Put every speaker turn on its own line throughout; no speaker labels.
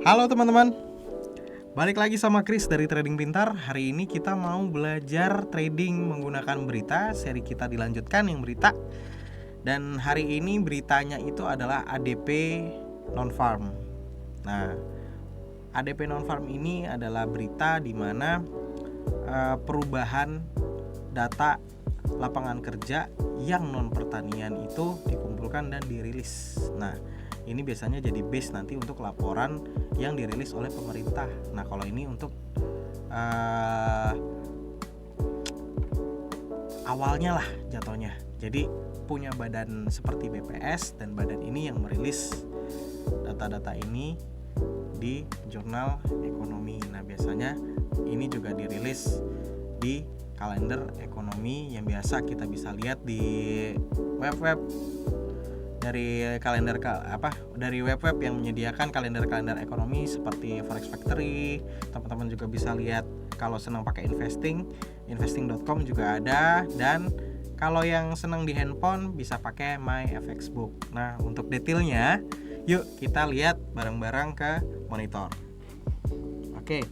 Halo teman-teman, balik lagi sama Chris dari Trading Pintar. Hari ini kita mau belajar trading menggunakan berita. Seri kita dilanjutkan yang berita. Dan hari ini beritanya itu adalah ADP non-farm. Nah, ADP non-farm ini adalah berita di mana perubahan data lapangan kerja yang non pertanian itu dikumpulkan dan dirilis. Nah, ini biasanya jadi base nanti untuk laporan yang dirilis oleh pemerintah. Nah, kalau ini untuk awalnya lah jatuhnya. Jadi punya badan seperti BPS, dan badan ini yang merilis data-data ini di jurnal ekonomi. Nah, biasanya ini juga dirilis di kalender ekonomi yang biasa kita bisa lihat di web-web dari kalender dari web-web yang menyediakan kalender-kalender ekonomi seperti Forex Factory. Teman-teman juga bisa lihat kalau senang pakai investing.com juga ada, dan kalau yang senang di handphone bisa pakai MyFXbook. Nah, untuk detailnya yuk kita lihat bareng-bareng ke monitor. Oke.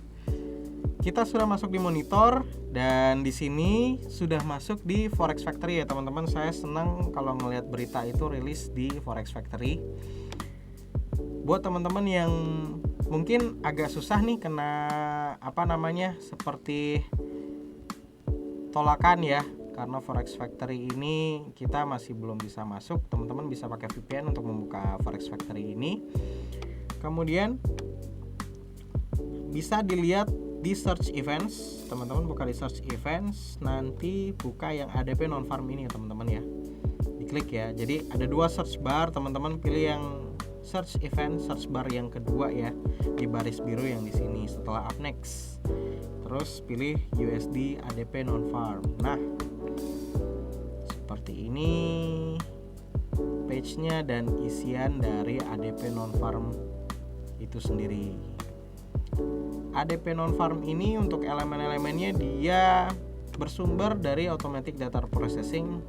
Kita sudah masuk di monitor dan di sini sudah masuk di Forex Factory ya teman-teman. Saya senang kalau ngelihat berita itu rilis di Forex Factory. Buat teman-teman yang mungkin agak susah nih kena seperti tolakan ya, karena Forex Factory ini kita masih belum bisa masuk. Teman-teman bisa pakai VPN untuk membuka Forex Factory ini. Kemudian bisa dilihat di search events. Teman-teman buka di search events, nanti buka yang ADP non farm ini ya teman-teman ya, diklik ya. Jadi ada dua search bar, teman-teman pilih yang search event, search bar yang kedua ya, di baris biru yang di sini setelah up next. Terus pilih USD ADP non farm. Nah, seperti ini page-nya dan isian dari ADP non farm itu sendiri. ADP non-farm ini untuk elemen-elemennya dia bersumber dari Automatic Data Processing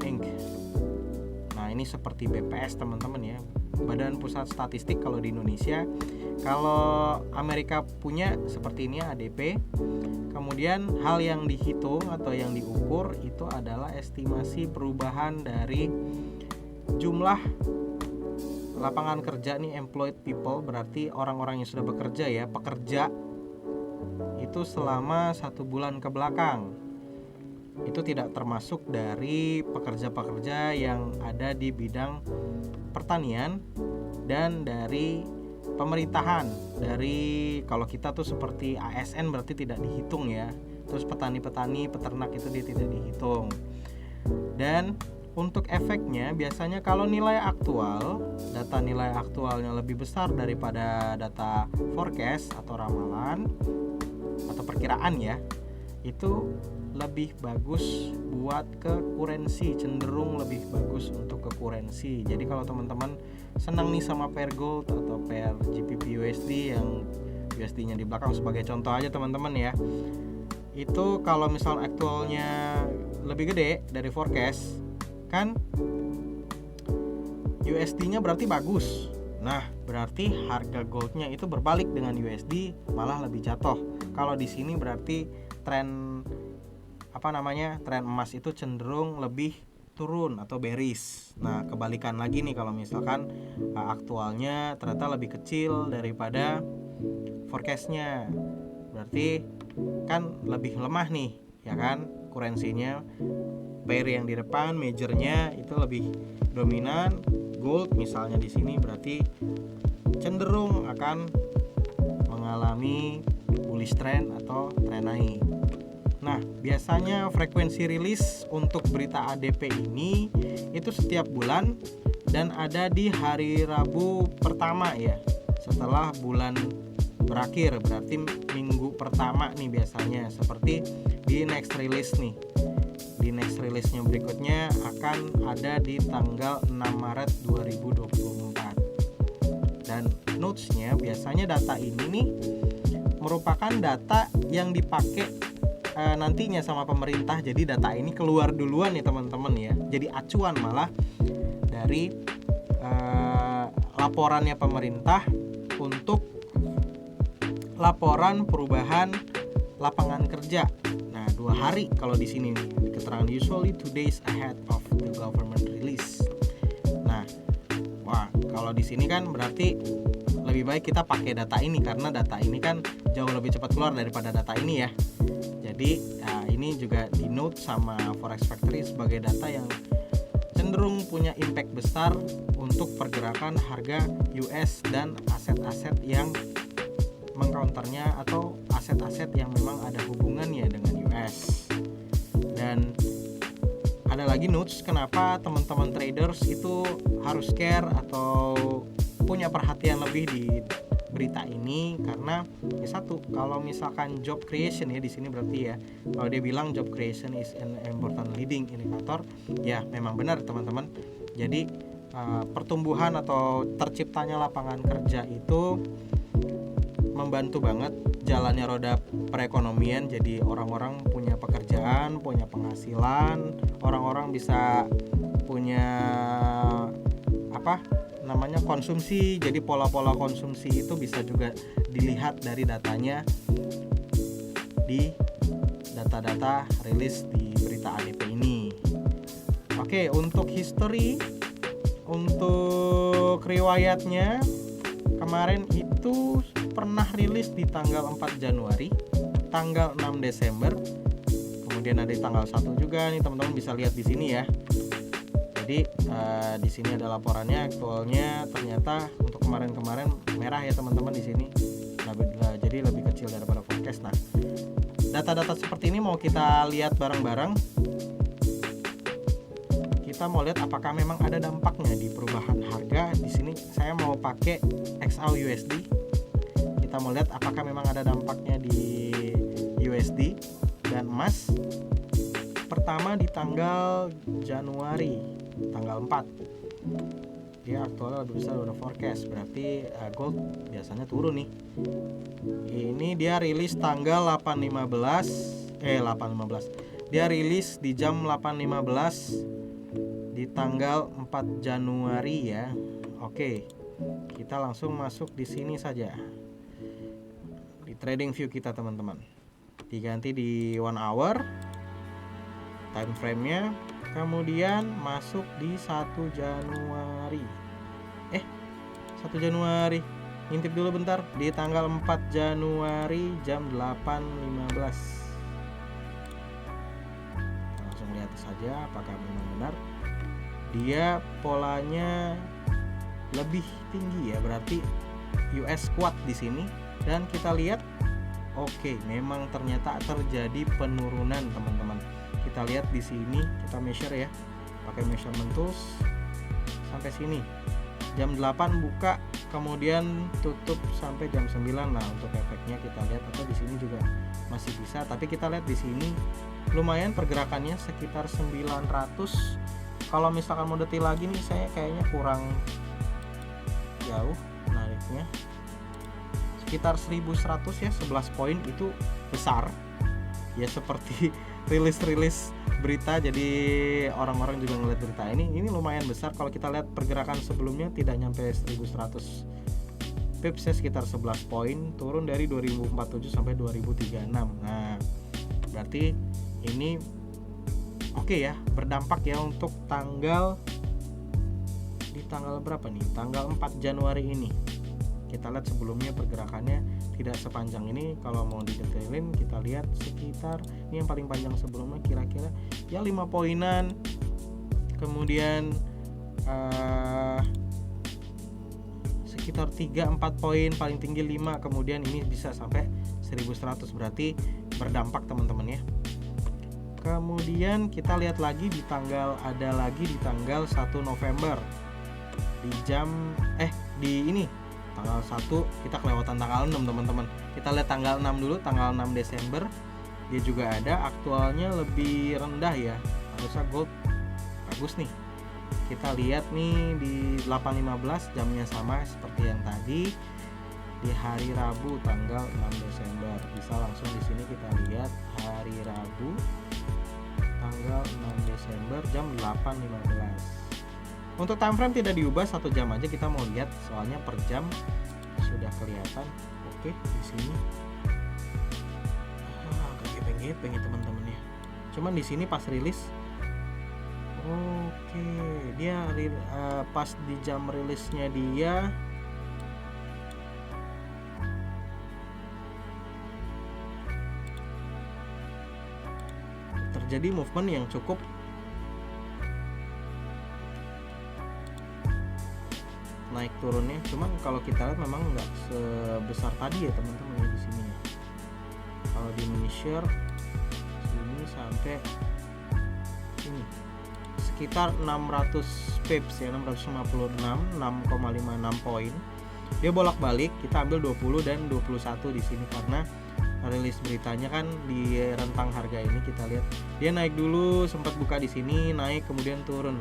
Inc. Nah, ini seperti BPS teman-teman ya, Badan Pusat Statistik kalau di Indonesia. Kalau Amerika punya seperti ini ADP. Kemudian hal yang dihitung atau yang diukur itu adalah estimasi perubahan dari jumlah lapangan kerja nih, employed people, berarti orang-orang yang sudah bekerja ya, pekerja itu selama 1 bulan ke belakang. Itu tidak termasuk dari pekerja-pekerja yang ada di bidang pertanian dan dari pemerintahan. Dari kalau kita tuh seperti ASN berarti tidak dihitung ya. Terus petani-petani, peternak itu dia tidak dihitung. Dan untuk efeknya biasanya kalau nilai aktual, data nilai aktualnya lebih besar daripada data forecast atau ramalan atau perkiraan ya, itu lebih bagus buat ke currency, cenderung lebih bagus untuk ke currency. Jadi kalau teman-teman senang nih sama pair gold atau pair GBP USD yang USD-nya di belakang sebagai contoh aja teman-teman ya, itu kalau misal aktualnya lebih gede dari forecast kan USD-nya berarti bagus. Nah, berarti harga goldnya itu berbalik dengan USD, malah lebih jatuh. Kalau di sini berarti tren tren emas itu cenderung lebih turun atau bearish. Nah, kebalikan lagi nih kalau misalkan aktualnya ternyata lebih kecil daripada forecast-nya. Berarti kan lebih lemah nih, ya kan? Kurensinya, pair yang di depan majornya itu lebih dominan. Gold misalnya di sini berarti cenderung akan mengalami bullish trend atau tren naik. Nah, biasanya frekuensi rilis untuk berita ADP ini itu setiap bulan dan ada di hari Rabu pertama ya, setelah bulan berakhir, berarti minggu pertama nih biasanya. Seperti di next release nih, di next release-nya berikutnya akan ada di tanggal 6 Maret 2024. Dan notes-nya biasanya data ini nih merupakan data yang dipakai nantinya sama pemerintah. Jadi data ini keluar duluan nih teman-teman ya, jadi acuan malah dari laporannya pemerintah untuk laporan perubahan lapangan kerja. Nah, 2 hari kalau di sini nih, di keterangan usually 2 days ahead of the government release. Nah, kalau di sini kan berarti lebih baik kita pakai data ini karena data ini kan jauh lebih cepat keluar daripada data ini ya. Jadi, ini juga di note sama Forex Factory sebagai data yang cenderung punya impact besar untuk pergerakan harga US dan aset-aset yang mengcounternya atau aset-aset yang memang ada hubungannya dengan US. Dan ada lagi notes kenapa teman-teman traders itu harus care atau punya perhatian lebih di berita ini, karena satu, kalau misalkan job creation ya di sini berarti ya, kalau dia bilang job creation is an important leading indicator, ya memang benar teman-teman. Jadi pertumbuhan atau terciptanya lapangan kerja itu membantu banget jalannya roda perekonomian. Jadi orang-orang punya pekerjaan, punya penghasilan, orang-orang bisa punya konsumsi. Jadi pola-pola konsumsi itu bisa juga dilihat dari datanya di data-data rilis di berita ADP ini. Oke, untuk history, untuk riwayatnya kemarin itu pernah rilis di tanggal 4 Januari, tanggal 6 Desember, kemudian ada di tanggal 1 juga nih teman-teman bisa lihat di sini ya. Jadi di sini ada laporannya, aktualnya ternyata untuk kemarin-kemarin merah ya teman-teman di sini. Jadi lebih kecil daripada forecast. Nah, data-data seperti ini mau kita lihat bareng-bareng. Kita mau lihat apakah memang ada dampaknya di perubahan harga. Di sini saya mau pakai XAUUSD. Kita mau lihat apakah memang ada dampaknya di USD dan emas. Pertama di tanggal Januari, tanggal 4. Dia aktualnya lebih besar dari forecast, berarti gold biasanya turun nih. Ini dia rilis tanggal 8.15. Dia rilis di jam 8.15 di tanggal 4 Januari ya. Oke. Kita langsung masuk di sini saja. Di trading view kita teman-teman. Diganti di 1 hour time frame-nya, kemudian masuk di 1 Januari. 1 Januari. Ngintip dulu bentar, di tanggal 4 Januari jam 8.15. Langsung lihat saja apakah memang benar. Dia polanya lebih tinggi ya, berarti US kuat di sini dan kita lihat memang ternyata terjadi penurunan teman-teman. Kita lihat di sini, kita measure ya, pakai measurement tools sampai sini. Jam 8 buka, kemudian tutup sampai jam 9. Nah, untuk efeknya kita lihat, atau di sini juga masih bisa, tapi kita lihat di sini lumayan pergerakannya sekitar 900. Kalau misalkan mau detil lagi nih, saya kayaknya kurang jauh nariknya. Sekitar 1100 ya, 11 poin itu besar. Ya seperti rilis berita, jadi orang-orang juga ngeliat berita ini lumayan besar. Kalau kita lihat pergerakan sebelumnya tidak nyampe 1100 pips ya, sekitar 11 poin, turun dari 2047 sampai 2036. Nah, berarti ini ya, berdampak ya untuk di tanggal berapa nih? Tanggal 4 Januari ini. Kita lihat sebelumnya pergerakannya tidak sepanjang ini. Kalau mau didetailin kita lihat sekitar ini yang paling panjang sebelumnya kira-kira ya 5 poinan. Kemudian sekitar 3-4 poin, paling tinggi 5, kemudian ini bisa sampai 1100, berarti berdampak teman-teman ya. Kemudian kita lihat lagi di tanggal 1 November di jam tanggal 1 kita kelewatan tanggal 6 teman-teman. Kita lihat tanggal 6 dulu, tanggal 6 Desember. Dia juga ada aktualnya lebih rendah ya. Harusnya gold bagus nih. Kita lihat nih di 8.15 jamnya sama seperti yang tadi. Di hari Rabu tanggal 6 Desember. Bisa langsung di sini kita lihat hari Rabu tanggal 6 Desember jam 8.15. Untuk time frame tidak diubah, 1 jam aja kita mau lihat, soalnya per jam sudah kelihatan. Oke, di sini agak gepeng-gepeng ya teman-teman ya. Cuman di sini pas rilis, oke, dia pas di jam rilisnya dia terjadi movement yang cukup naik turunnya. Cuman kalau kita lihat memang nggak sebesar tadi ya teman-teman ya di sini ya. Kalau di mini share sini sampai ini sekitar 600 pips ya, 656, 6,56 poin. Dia bolak-balik, kita ambil 20 dan 21 di sini karena rilis beritanya kan di rentang harga ini. Kita lihat dia naik dulu, sempat buka di sini, naik kemudian turun.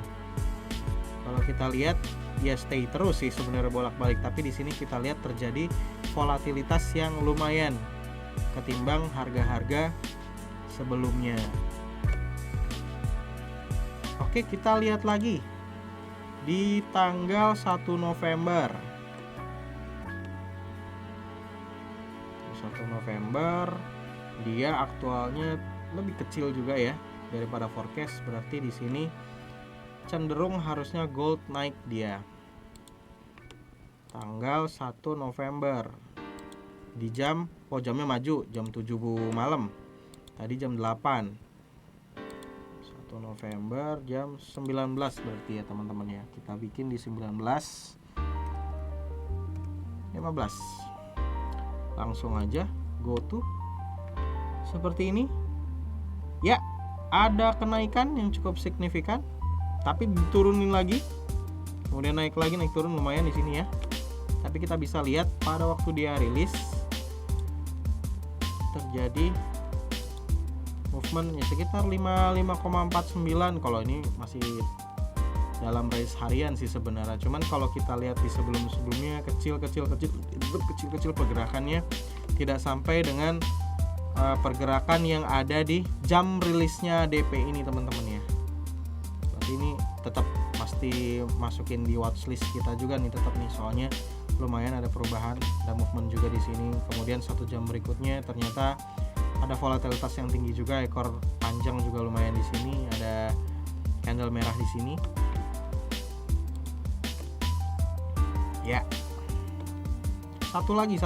Kalau kita lihat dia stay terus sih sebenarnya bolak-balik, tapi di sini kita lihat terjadi volatilitas yang lumayan ketimbang harga-harga sebelumnya. Oke, kita lihat lagi di tanggal 1 November. 1 November dia aktualnya lebih kecil juga ya daripada forecast, berarti di sini cenderung harusnya gold naik dia. Tanggal 1 November di jamnya maju jam 7 malam. Tadi jam 8. 1 November jam 19 berarti ya teman-teman ya. Kita bikin di 19.15. Langsung aja go to seperti ini. Ya, ada kenaikan yang cukup signifikan, tapi diturunin lagi, kemudian naik lagi, naik turun lumayan di sini ya. Tapi kita bisa lihat pada waktu dia rilis terjadi movement ya sekitar 5,49. Kalau ini masih dalam range harian sih sebenarnya. Cuman kalau kita lihat di sebelumnya kecil pergerakannya, tidak sampai dengan pergerakan yang ada di jam rilisnya ADP ini teman-teman ya. Berarti ini tetap pasti masukin di watchlist kita juga nih tetap nih, soalnya lumayan ada perubahan, ada movement juga di sini. Kemudian 1 jam berikutnya ternyata ada volatilitas yang tinggi juga, ekor panjang juga lumayan di sini, ada candle merah di sini. Ya. Satu lagi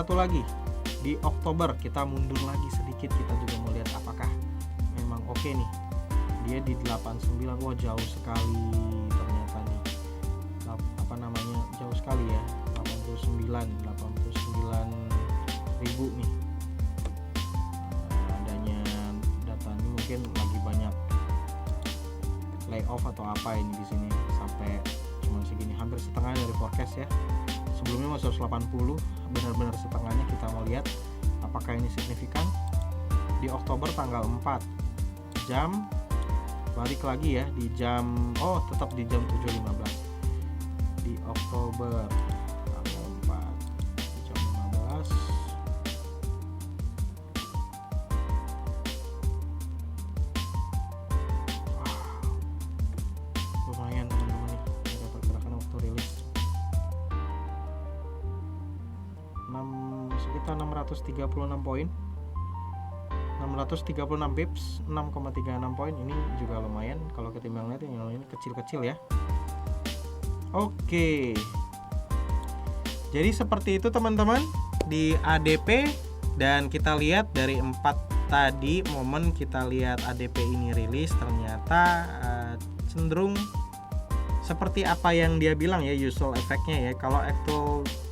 di Oktober, kita mundur lagi sedikit, kita juga mau lihat apakah memang oke nih. Dia di 89, wah jauh sekali ternyata nih. Jauh sekali ya. 89.000 nih. Adanya datanya mungkin lagi banyak layoff atau apa ini di sini sampai cuma segini, hampir setengah dari forecast ya. Sebelumnya masuk 180, benar-benar setengahnya. Kita mau lihat apakah ini signifikan. Di Oktober tanggal 4 jam, balik lagi ya di jam, tetap di jam 7.15 di Oktober tanggal 4 di jam 15. Lumayan teman-teman nih, ada pergerakan waktu rilis sekitar 636 poin, 636 pips, 6,36 poin. Ini juga lumayan kalau ketimbang lihat yang ini kecil-kecil ya. Oke, jadi seperti itu teman-teman di ADP. Dan kita lihat dari 4 tadi momen kita lihat ADP ini rilis, ternyata cenderung seperti apa yang dia bilang ya, usual effect-nya ya. Kalau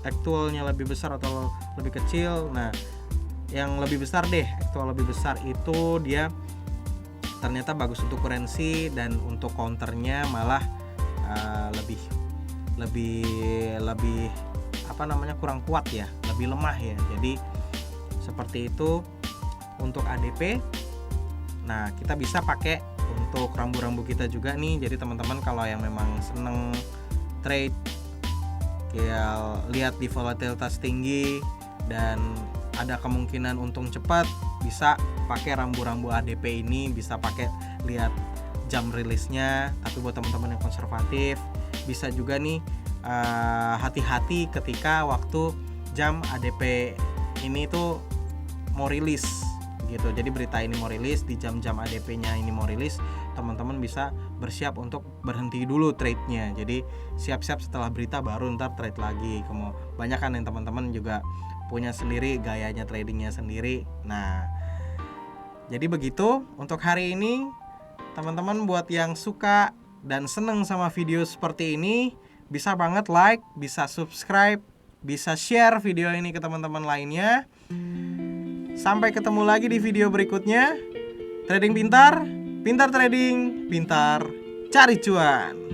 actualnya lebih besar atau lebih kecil, nah yang lebih besar deh, actual lebih besar itu dia ternyata bagus untuk currency, dan untuk counternya malah lebih kurang kuat ya, lebih lemah ya. Jadi seperti itu untuk ADP. Nah, kita bisa pakai untuk rambu-rambu kita juga nih. Jadi teman-teman kalau yang memang seneng trade ya, lihat di volatilitas tinggi dan ada kemungkinan untung cepat, bisa pakai rambu-rambu ADP ini, bisa pakai lihat jam rilisnya. Tapi buat teman-teman yang konservatif, bisa juga nih hati-hati ketika waktu jam ADP ini tuh mau rilis gitu. Jadi berita ini mau rilis, di jam-jam ADP-nya ini mau rilis, teman-teman bisa bersiap untuk berhenti dulu trade-nya. Jadi siap-siap setelah berita baru ntar trade lagi. Banyak kan yang teman-teman juga punya sendiri gayanya tradingnya sendiri. Nah, jadi begitu untuk hari ini. Teman-teman buat yang suka dan seneng sama video seperti ini, bisa banget like, bisa subscribe, bisa share video ini ke teman-teman lainnya. Sampai ketemu lagi di video berikutnya. Trading pintar, pintar trading, pintar cari cuan.